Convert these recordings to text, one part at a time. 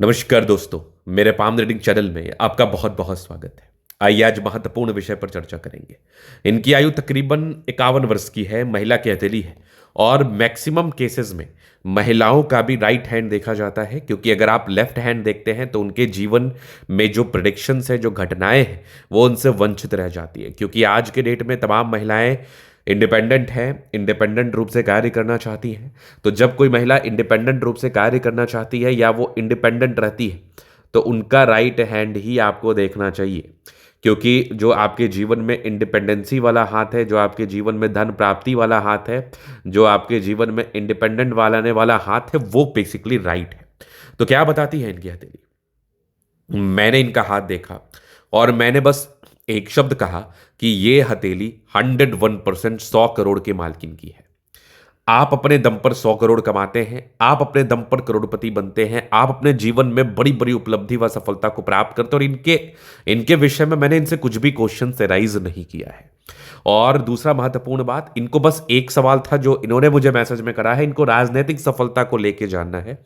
नमस्कार दोस्तों। मेरे पाम रीडिंग चैनल में आपका बहुत बहुत स्वागत है। आइए आज महत्वपूर्ण विषय पर चर्चा करेंगे। इनकी आयु तकरीबन 51 वर्ष की है, महिला की हथेली है और मैक्सिमम केसेस में महिलाओं का भी राइट हैंड देखा जाता है, क्योंकि अगर आप लेफ्ट हैंड देखते हैं तो उनके जीवन में जो प्रिडिक्शंस है, जो घटनाएं हैं, वो उनसे वंचित रह जाती है। क्योंकि आज के डेट में तमाम महिलाएं इंडिपेंडेंट हैं, इंडिपेंडेंट रूप से कार्य करना चाहती हैं। तो जब कोई महिला इंडिपेंडेंट रूप से कार्य करना चाहती है या वो इंडिपेंडेंट रहती है, तो उनका राइट हैंड ही आपको देखना चाहिए। क्योंकि जो आपके जीवन में इंडिपेंडेंसी वाला हाथ है, जो आपके जीवन में धन प्राप्ति वाला हाथ है, जो आपके जीवन में इंडिपेंडेंट वालाने वाला हाथ है, वो बेसिकली राइट है। तो क्या बताती है इनकी हथेली? मैंने इनका हाथ देखा और मैंने बस एक शब्द कहा कि ये हथेली 101% 100 करोड़ के मालकिन की है। आप अपने दम पर 100 करोड़ कमाते हैं, आप अपने दम पर करोड़पति बनते हैं, आप अपने जीवन में बड़ी बड़ी उपलब्धि व सफलता को प्राप्त करते हैं। और इनके इनके विषय में मैंने इनसे कुछ भी क्वेश्चन राइज नहीं किया है। और दूसरा महत्वपूर्ण बात, इनको बस एक सवाल था जो इन्होंने मुझे मैसेज में करा है, इनको राजनीतिक सफलता को लेके जानना है।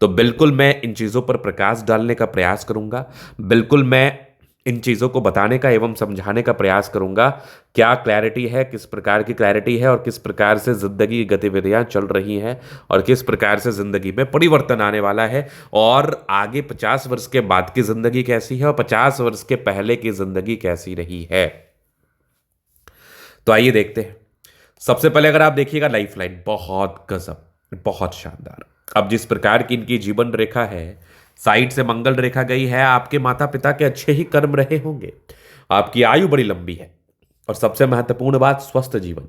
तो बिल्कुल मैं इन चीज़ों पर प्रकाश डालने का प्रयास करूंगा। बिल्कुल मैं इन चीज़ों को बताने का एवं समझाने का प्रयास करूंगा। क्या क्लैरिटी है, किस प्रकार की क्लैरिटी है और किस प्रकार से ज़िंदगी की गतिविधियां चल रही हैं और किस प्रकार से ज़िंदगी में परिवर्तन आने वाला है, और आगे 50 वर्ष के बाद की ज़िंदगी कैसी है और 50 वर्ष के पहले की ज़िंदगी कैसी रही है। तो आइए देखते हैं। सबसे पहले अगर आप देखिएगा, लाइफ लाइन बहुत गजब, बहुत शानदार। अब जिस प्रकार की इनकी जीवन रेखा है, साइड से मंगल रेखा गई है, आपके माता पिता के अच्छे ही कर्म रहे होंगे, आपकी आयु बड़ी लंबी है और सबसे महत्वपूर्ण बात, स्वस्थ जीवन।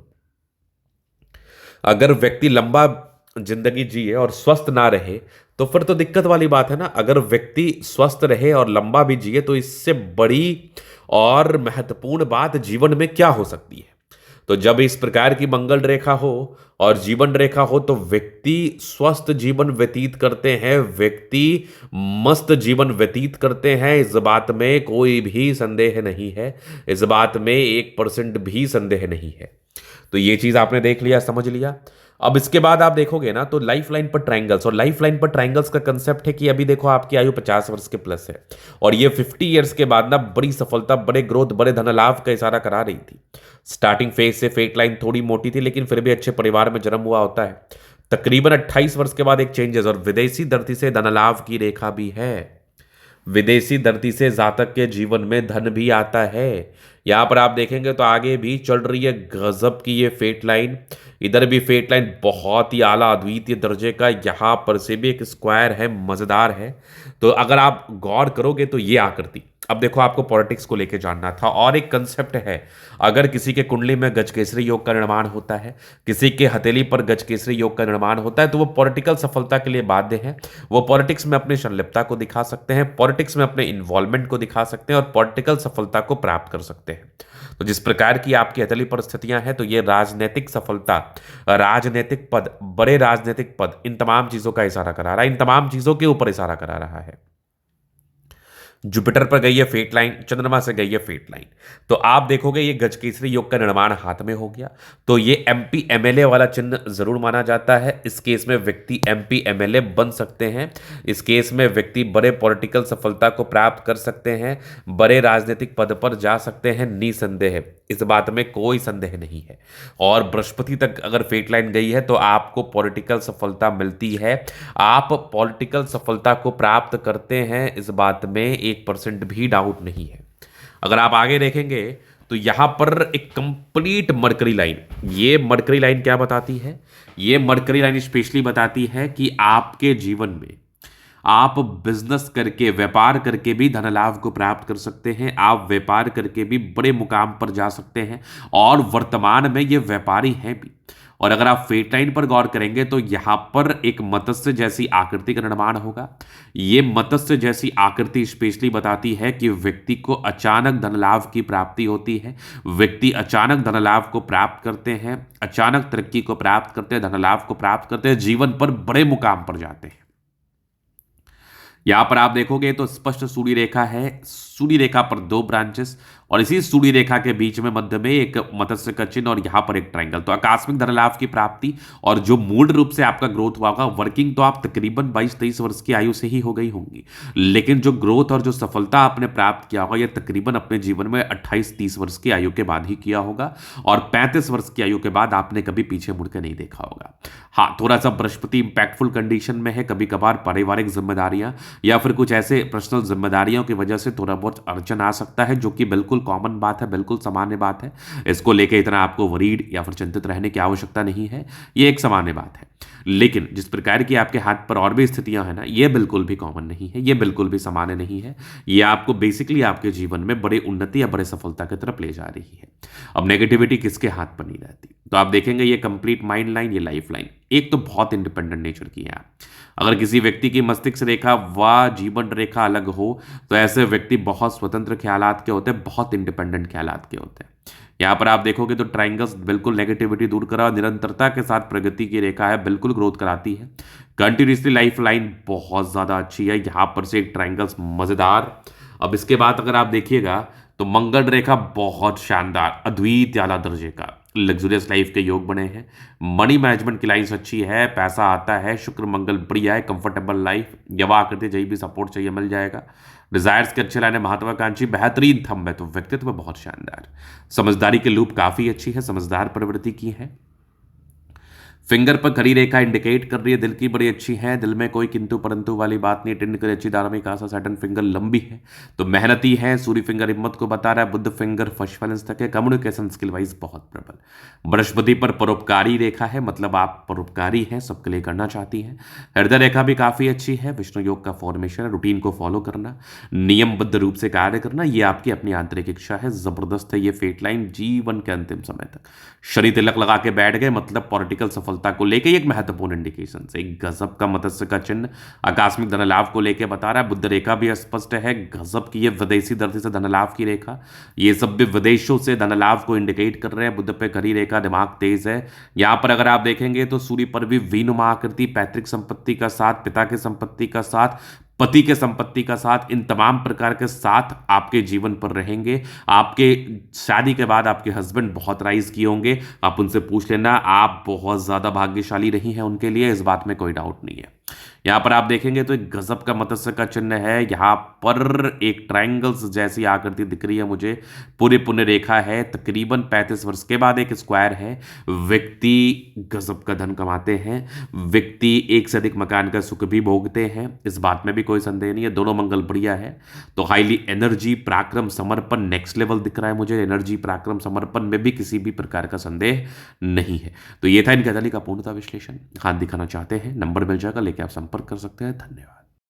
अगर व्यक्ति लंबा जिंदगी जिए और स्वस्थ ना रहे तो फिर तो दिक्कत वाली बात है ना। अगर व्यक्ति स्वस्थ रहे और लंबा भी जिए तो इससे बड़ी और महत्वपूर्ण बात जीवन में क्या हो सकती है। तो जब इस प्रकार की मंगल रेखा हो और जीवन रेखा हो तो व्यक्ति स्वस्थ जीवन व्यतीत करते हैं, व्यक्ति मस्त जीवन व्यतीत करते हैं। इस बात में कोई भी संदेह नहीं है, इस बात में 1% भी संदेह नहीं है। तो ये चीज आपने देख लिया, समझ लिया। अब इसके बाद आप देखोगे ना तो लाइफ लाइन पर ट्रायंगल्स, और लाइफ लाइन पर ट्रायंगल्स का कंसेप्ट है कि अभी देखो आपकी आयु 50 वर्ष के प्लस है और ये 50 ईयर्स के बाद ना बड़ी सफलता, बड़े ग्रोथ, बड़े धन लाभ का इशारा करा रही थी। स्टार्टिंग फेज से फेट लाइन थोड़ी मोटी थी, लेकिन फिर भी अच्छे परिवार में जन्म हुआ होता है। तकरीबन 28 वर्ष के बाद एक चेंजेस, और विदेशी धरती से धन लाभ की रेखा भी है। विदेशी धरती से जातक के जीवन में धन भी आता है। यहां पर आप देखेंगे तो आगे भी चल रही है गजब की ये फेट लाइन। इधर भी फेट लाइन बहुत ही आला अद्वितीय दर्जे का, यहां पर से भी एक स्क्वायर है, मजेदार है। तो अगर आप गौर करोगे तो ये आकृति, अब देखो आपको पॉलिटिक्स को लेकर जानना था और एक कंसेप्ट है। अगर किसी के कुंडली में गजकेसरी योग का निर्माण होता है, किसी के हथेली पर गजकेसरी योग का निर्माण होता है, तो वो पॉलिटिकल सफलता के लिए बाध्य है। वो पॉलिटिक्स में अपनी संलिप्तता को दिखा सकते हैं, पॉलिटिक्स में अपने इन्वॉल्वमेंट को दिखा सकते हैं और पॉलिटिकल सफलता को प्राप्त कर सकते हैं। तो जिस प्रकार की आपकी हथेली पर स्थितियां हैं, तो ये राजनीतिक सफलता, राजनीतिक पद, बड़े राजनीतिक पद, इन तमाम चीजों का इशारा करा रहा है, इन तमाम चीजों के ऊपर इशारा करा रहा है। जुपिटर पर गई है फेट लाइन, चंद्रमा से गई है फेट लाइन। तो आप देखोगे ये गजकेसरी योग का निर्माण हाथ में हो गया। तो ये एमपी एमएलए वाला चिन्ह जरूर माना जाता है। इस केस में व्यक्ति एमपी एमएलए बन सकते हैं, इस केस में व्यक्ति बड़े पॉलिटिकल सफलता को प्राप्त कर सकते हैं, बड़े राजनीतिक पद पर जा सकते हैं, निसंदेह, इस बात में कोई संदेह नहीं है। और बृहस्पति तक अगर फेट लाइन गई है तो आपको पॉलिटिकल सफलता मिलती है, आप पॉलिटिकल सफलता को प्राप्त करते हैं, इस बात में 1% भी डाउट नहीं है। अगर आप आगे देखेंगे तो यहां पर एक कंप्लीट मरकरी लाइन, ये मरकरी लाइन क्या बताती है? ये मरकरी लाइन स्पेशली बताती है कि आपके जीवन में आप बिजनेस करके, व्यापार करके भी धन लाभ को प्राप्त कर सकते हैं, आप व्यापार करके भी बड़े मुकाम पर जा सकते हैं और वर्तमान में ये व्यापारी हैं भी। और अगर आप फेट लाइन पर गौर करेंगे तो यहां पर एक मत्स्य जैसी आकृति का निर्माण होगा। ये मत्स्य जैसी आकृति स्पेशली बताती है कि व्यक्ति को अचानक धन लाभ की प्राप्ति होती है, व्यक्ति अचानक धन लाभ को प्राप्त करते हैं, अचानक तरक्की को प्राप्त करते हैं, धन लाभ को प्राप्त करते हैं, जीवन पर बड़े मुकाम पर जाते हैं। यहां पर आप देखोगे तो स्पष्ट सूर्य रेखा है, सूर्य रेखा पर 2 ब्रांचेस और इसी सूर्य रेखा के बीच में मध्य में एक मत्स्य का चिन्ह और यहाँ पर एक ट्रायंगल। तो आकस्मिक धन लाभ की प्राप्ति और जो मूल रूप से आपका ग्रोथ हुआ होगा, वर्किंग तो आप तकरीबन 22-23 वर्ष की आयु से ही हो गई होंगी, लेकिन जो ग्रोथ और जो सफलता आपने प्राप्त किया होगा, यह तकरीबन अपने जीवन में 28-30 वर्ष की आयु के बाद ही किया होगा, और 35 वर्ष की आयु के बाद आपने कभी पीछे मुड़ के नहीं देखा होगा। हाँ, थोड़ा सा बृहस्पति इंपैक्टफुल कंडीशन में है, कभी कभार पारिवारिक जिम्मेदारियां या फिर कुछ ऐसे पर्सनल जिम्मेदारियों की वजह से थोड़ा बहुत अड़चन आ सकता है, जो कि बिल्कुल कॉमन बात है, बिल्कुल सामान्य बात है। इसको लेके इतना आपको वरीड या फिर चिंतित रहने की आवश्यकता नहीं है, ये एक सामान्य बात है। लेकिन जिस प्रकार की आपके हाथ पर और भी स्थितियां हैं ना, ये बिल्कुल भी कॉमन नहीं है, ये बिल्कुल भी सामान्य नहीं है, ये आपको बेसिकली आपके जीवन में बड़े उन्नति या बड़े सफलता की तरफ ले जा रही है। अब नेगेटिविटी किसके हाथ पर नहीं रहती, तो आप देखेंगे ये कंप्लीट माइंड लाइन, ये लाइफ लाइन, एक तो बहुत इंडिपेंडेंट नेचर की है आप। अगर किसी व्यक्ति की मस्तिष्क रेखा व जीवन रेखा अलग हो, तो ऐसे व्यक्ति बहुत स्वतंत्र ख्यालात के होते हैं, बहुत इंडिपेंडेंट ख्यालात के होते हैं। यहाँ पर आप देखोगे तो ट्राइंगल्स बिल्कुल नेगेटिविटी दूर करा, निरंतरता के साथ प्रगति की रेखा है, बिल्कुल ग्रोथ कराती है। कंटिन्यूसली लाइफ लाइन बहुत ज़्यादा अच्छी है, यहाँ पर से एक ट्राइंगल्स मज़ेदार। अब इसके बाद अगर आप देखिएगा तो मंगल रेखा बहुत शानदार, अद्वितीय आला दर्जे का, लग्जरियस लाइफ के योग बने हैं। मनी मैनेजमेंट की लाइन्स अच्छी है, पैसा आता है, शुक्र मंगल बढ़िया है, कंफर्टेबल लाइफ, यवा आकृति जही भी सपोर्ट चाहिए मिल जाएगा। डिजायर्स के अच्छे लाने, महत्वाकांक्षी, बेहतरीन थंब है, तो व्यक्तित्व बहुत शानदार। समझदारी के लूप काफी अच्छी है, समझदार प्रवृत्ति की है। फिंगर पर खड़ी रेखा इंडिकेट कर रही है दिल की बड़ी अच्छी है, दिल में कोई किंतु परंतु वाली बात नहीं, टिंड कर अच्छी, धार्मिक आशा, सैटर्न फिंगर लंबी है तो मेहनती है, सूर्य फिंगर हिम्मत को बता रहा है, बुद्ध फिंगर फर्स्ट बैलेंस तक है, कम्युनिकेशन स्किल वाइज बहुत प्रबल। बृहस्पति पर परोपकारी रेखा है, मतलब आप परोपकारी हैं, सबके लिए करना चाहती हैं। हृदय रेखा भी काफी अच्छी है, विष्णु योग का फॉर्मेशन है, रूटीन को फॉलो करना, नियमबद्ध रूप से कार्य करना, ये आपकी अपनी आंतरिक इच्छा है, जबरदस्त है ये फेट लाइन जीवन के अंतिम समय तक। शनि तिलक लगा के बैठ गए, मतलब पॉलिटिकल सफलता को लेकर एक महत्वपूर्ण इंडिकेशन से, एक गजब का मत्स्य का चिन्ह आकस्मिक धन लाभ को लेकर बता रहा है। बुद्ध रेखा भी स्पष्ट है, गजब की ये विदेशी धरती से धन लाभ की रेखा, ये सब भी विदेशों से धन लाभ को इंडिकेट कर रहे हैं। बुद्ध पे खड़ी रेखा, दिमाग तेज है। यहां पर अगर आप देखेंगे तो सूर्य पर भी वीनुमा आकृति, पैतृक संपत्ति का साथ, पिता के संपत्ति का साथ, पति के संपत्ति का साथ, इन तमाम प्रकार के साथ आपके जीवन पर रहेंगे। आपके शादी के बाद आपके हस्बैंड बहुत राइज किए होंगे, आप उनसे पूछ लेना, आप बहुत ज़्यादा भाग्यशाली रही हैं उनके लिए, इस बात में कोई डाउट नहीं है। यहाँ पर आप देखेंगे तो एक गजब का मत्स्य का चिन्ह है, यहाँ पर एक ट्रायंगल्स जैसी आकृति दिख रही है मुझे, पूरी पुण्य रेखा है, तकरीबन 35 वर्ष के बाद एक स्क्वायर है। व्यक्ति गजब का धन कमाते हैं, व्यक्ति एक से अधिक मकान का सुख भी भोगते हैं, इस बात में भी कोई संदेह नहीं है। दोनों मंगल बढ़िया है, तो हाईली एनर्जी, पराक्रम, समर्पण नेक्स्ट लेवल दिख रहा है मुझे। एनर्जी, पराक्रम, समर्पण में भी किसी भी प्रकार का संदेह नहीं है। तो ये था इनका का पूर्णता विश्लेषण। हाथ दिखाना चाहते हैं, नंबर मिल जाएगा, लेके आप संपर्क कर सकते हैं। धन्यवाद।